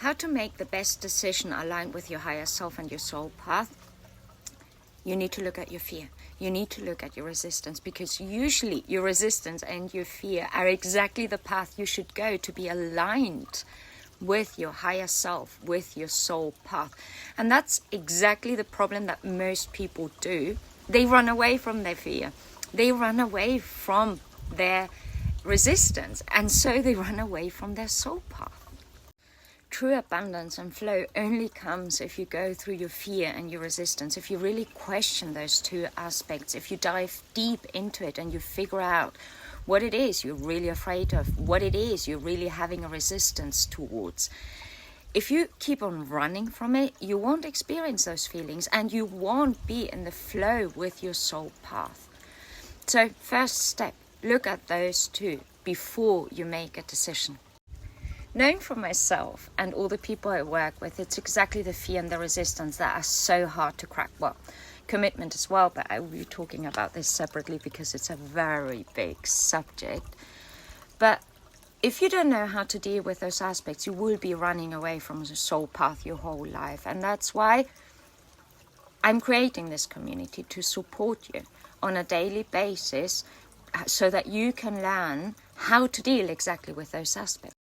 how to make the best decision aligned with your higher self and your soul path. You need to look at your fear. You need to look at your resistance, because usually your resistance and your fear are exactly the path you should go to be aligned with your higher self, with your soul path. And that's exactly the problem that most people do. They run away from their fear. They run away from their resistance, and so they run away from their soul path. True abundance and flow only comes if you go through your fear and your resistance, if you really question those two aspects, if you dive deep into it and you figure out what it is you're really afraid of, what it is you're really having a resistance towards. If you keep on running from it, you won't experience those feelings and you won't be in the flow with your soul path. So first step, look at those two before you make a decision. Knowing for myself and all the people I work with, it's exactly the fear and the resistance that are so hard to crack. Well, commitment as well, but I will be talking about this separately because it's a very big subject. But if you don't know how to deal with those aspects, you will be running away from the soul path your whole life. And that's why I'm creating this community, to support you on a daily basis so that you can learn how to deal exactly with those aspects.